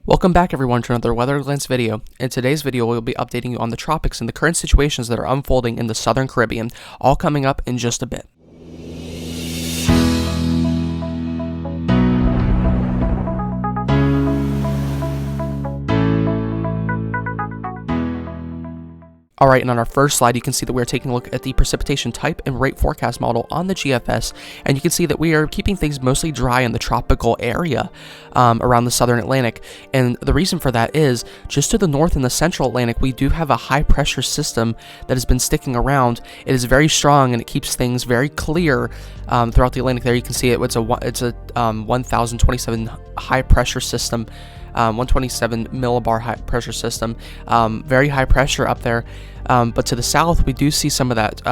Welcome back everyone to another Weather Glance video. In today's video we'll be updating you on the tropics and the current situations that are unfolding in the southern Caribbean, all coming up in just a bit. Alright, and on our first slide, you can see that we're taking a look at the precipitation type and rate forecast model on the GFS, and you can see that we are keeping things mostly dry in the tropical area around the southern Atlantic. And the reason for that is, just to the north in the central Atlantic, we do have a high pressure system that has been sticking around. It is very strong and it keeps things very clear throughout the Atlantic. There you can see it. It's a 1027 high pressure system. 127 millibar high pressure system, very high pressure up there, but to the south we do see some of that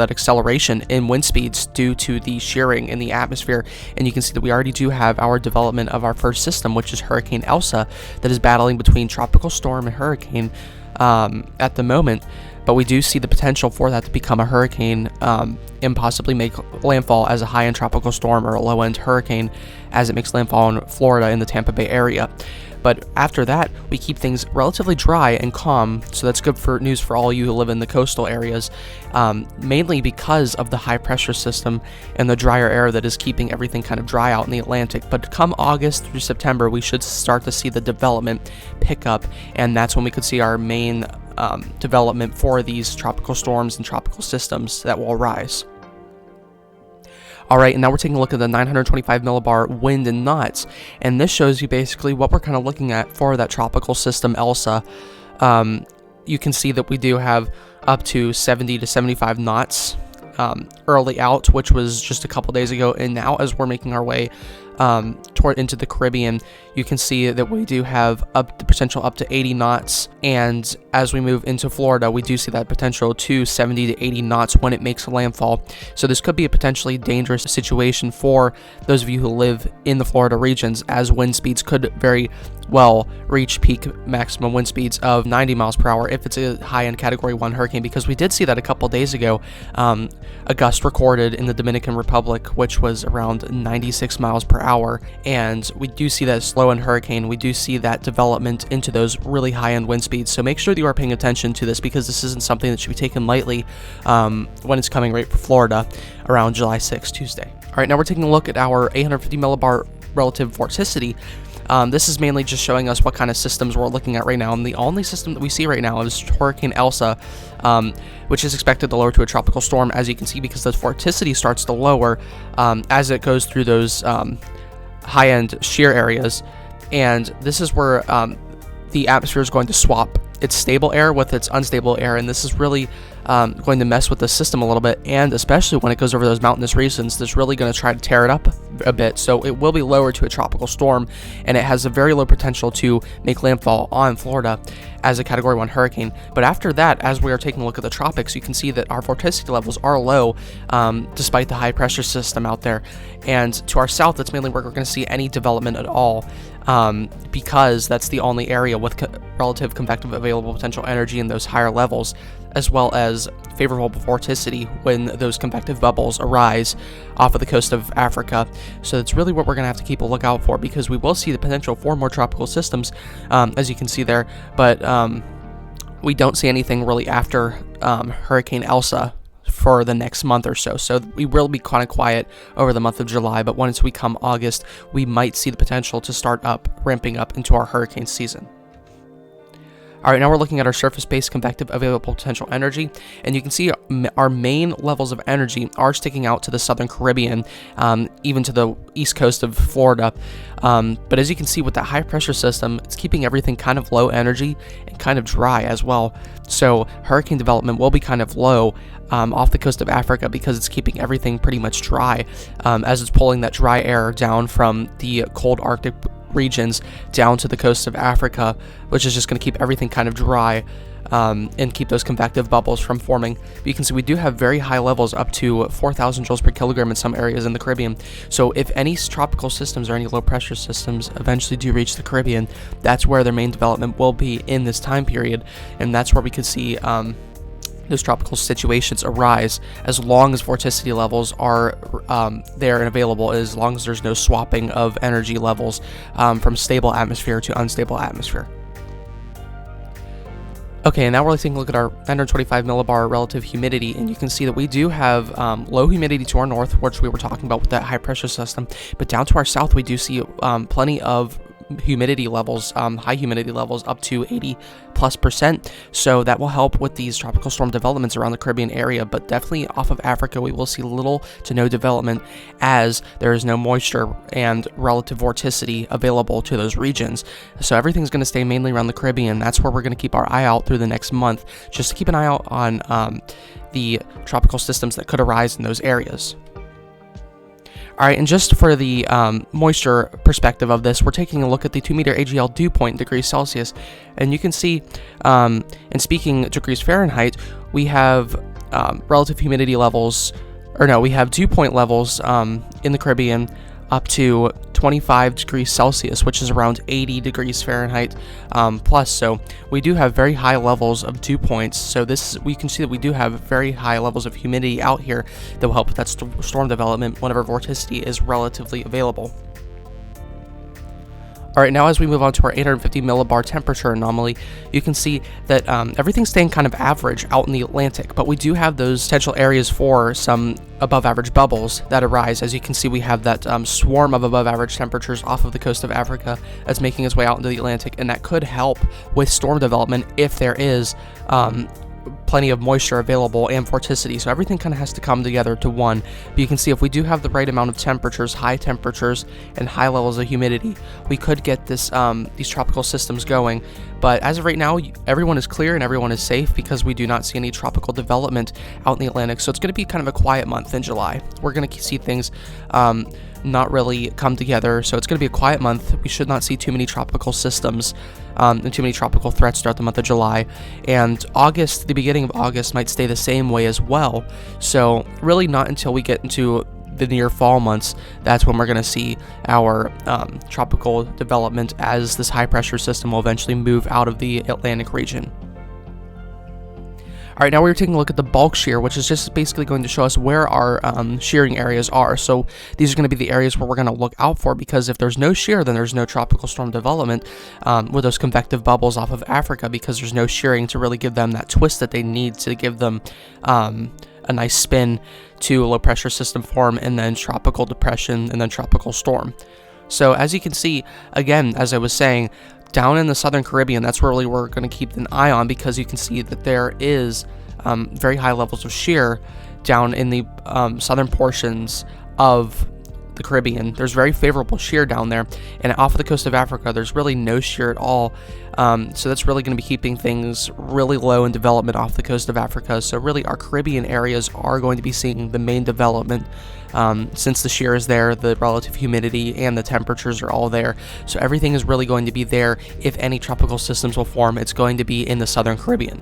acceleration in wind speeds due to the shearing in the atmosphere. And you can see that we already do have our development of our first system, which is Hurricane Elsa, that is battling between tropical storm and hurricane at the moment. But we do see the potential for that to become a hurricane and possibly make landfall as a high-end tropical storm or a low-end hurricane as it makes landfall in Florida in the Tampa Bay area. But after that, we keep things relatively dry and calm, so that's good for news for all you who live in the coastal areas, mainly because of the high pressure system and the drier air that is keeping everything kind of dry out in the Atlantic. But come August through September, we should start to see the development pick up, and that's when we could see our main development for these tropical storms and tropical systems that will arise. Alright, and now we're taking a look at the 925 millibar wind and knots, and this shows you basically what we're kind of looking at for that tropical system Elsa. You can see that we do have up to 70 to 75 knots early out, which was just a couple days ago, and now as we're making our way into the Caribbean, you can see that we do have the potential up to 80 knots, and as we move into Florida, we do see that potential to 70 to 80 knots when it makes a landfall. So this could be a potentially dangerous situation for those of you who live in the Florida regions, as wind speeds could very well reach peak maximum wind speeds of 90 miles per hour if it's a high-end Category 1 hurricane, because we did see that a couple days ago. A gust recorded in the Dominican Republic, which was around 96 miles per hour, and we do see that slow-end hurricane. We do see that development into those really high-end wind speeds, so make sure that you are paying attention to this, because this isn't something that should be taken lightly when it's coming right for Florida around July 6th, Tuesday. Alright, now we're taking a look at our 850 millibar relative vorticity. This is mainly just showing us what kind of systems we're looking at right now, and the only system that we see right now is Hurricane Elsa, which is expected to lower to a tropical storm, as you can see, because the vorticity starts to lower as it goes through those high-end shear areas, and this is where the atmosphere is going to swap its stable air with its unstable air, and this is really going to mess with the system a little bit, and especially when it goes over those mountainous regions, that's really going to try to tear it up a bit. So it will be lowered to a tropical storm, and it has a very low potential to make landfall on Florida as a Category 1 hurricane. But after that, as we are taking a look at the tropics, you can see that our vorticity levels are low despite the high pressure system out there, and to our south, that's mainly where we're going to see any development at all, because that's the only area with relative convective available potential energy in those higher levels, as well as favorable vorticity when those convective bubbles arise off of the coast of Africa. So that's really what we're going to have to keep a lookout for, because we will see the potential for more tropical systems, as you can see there, but we don't see anything really after Hurricane Elsa for the next month or so. So we will be kind of quiet over the month of July, but once we come August, we might see the potential to start ramping up into our hurricane season. Alright, now we're looking at our surface-based convective available potential energy, and you can see our main levels of energy are sticking out to the southern Caribbean, even to the east coast of Florida. But as you can see with that high pressure system, it's keeping everything kind of low energy and kind of dry as well. So hurricane development will be kind of low off the coast of Africa, because it's keeping everything pretty much dry, as it's pulling that dry air down from the cold Arctic regions down to the coast of Africa, which is just going to keep everything kind of dry and keep those convective bubbles from forming. But you can see we do have very high levels, up to 4,000 joules per kilogram in some areas in the Caribbean. So if any tropical systems or any low pressure systems eventually do reach the Caribbean, that's where their main development will be in this time period, and that's where we could see those tropical situations arise, as long as vorticity levels are there and available, as long as there's no swapping of energy levels from stable atmosphere to unstable atmosphere. Okay, and now we're taking a look at our 925 millibar relative humidity, and you can see that we do have low humidity to our north, which we were talking about with that high pressure system, but down to our south we do see plenty of humidity levels, high humidity levels up to 80+%, so that will help with these tropical storm developments around the Caribbean area. But definitely off of Africa we will see little to no development, as there is no moisture and relative vorticity available to those regions. So everything's going to stay mainly around the Caribbean. That's where we're going to keep our eye out through the next month, just to keep an eye out on the tropical systems that could arise in those areas. Alright, and just for the moisture perspective of this, we're taking a look at the 2-meter AGL dew point in degrees Celsius, and you can see, in speaking degrees Fahrenheit, we have relative humidity levels, we have dew point levels in the Caribbean up to 25 degrees Celsius, which is around 80 degrees Fahrenheit plus. So we do have very high levels of dew points. So we can see that we do have very high levels of humidity out here that will help with that storm development whenever vorticity is relatively available. Alright, now as we move on to our 850 millibar temperature anomaly, you can see that everything's staying kind of average out in the Atlantic, but we do have those potential areas for some above average bubbles that arise. As you can see, we have that swarm of above average temperatures off of the coast of Africa that's making its way out into the Atlantic, and that could help with storm development if there is plenty of moisture available and vorticity. So everything kind of has to come together to one. But you can see if we do have the right amount of temperatures, high temperatures and high levels of humidity, we could get this these tropical systems going. But as of right now, everyone is clear and everyone is safe, because we do not see any tropical development out in the Atlantic. So it's going to be kind of a quiet month in July. We're going to see things not really come together, so it's going to be a quiet month. We should not see too many tropical systems and too many tropical threats throughout the month of July. And August, the beginning of August, might stay the same way as well. So really not until we get into the near fall months, that's when we're going to see our tropical development, as this high pressure system will eventually move out of the Atlantic region. Alright, now we're taking a look at the bulk shear, which is just basically going to show us where our shearing areas are. So these are going to be the areas where we're going to look out for, because if there's no shear, then there's no tropical storm development with those convective bubbles off of Africa, because there's no shearing to really give them that twist that they need to give them a nice spin to low pressure system form, and then tropical depression, and then tropical storm. So as you can see, again, as I was saying, down in the southern Caribbean, that's where really we're going to keep an eye on, because you can see that there is very high levels of shear down in the southern portions of the Caribbean. There's very favorable shear down there, and off of the coast of Africa there's really no shear at all. So that's really going to be keeping things really low in development off the coast of Africa. So really our Caribbean areas are going to be seeing the main development, since the shear is there, the relative humidity and the temperatures are all there. So everything is really going to be there. If any tropical systems will form, it's going to be in the southern Caribbean.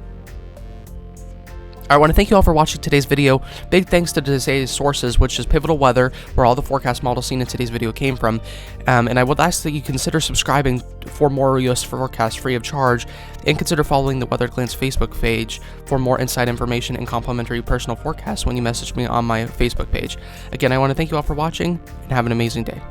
I want to thank you all for watching today's video. Big thanks to today's sources, which is Pivotal Weather, where all the forecast models seen in today's video came from. And I would ask that you consider subscribing for more US forecasts free of charge, and consider following the Weather Glance Facebook page for more inside information and complimentary personal forecasts when you message me on my Facebook page. Again, I want to thank you all for watching, and have an amazing day.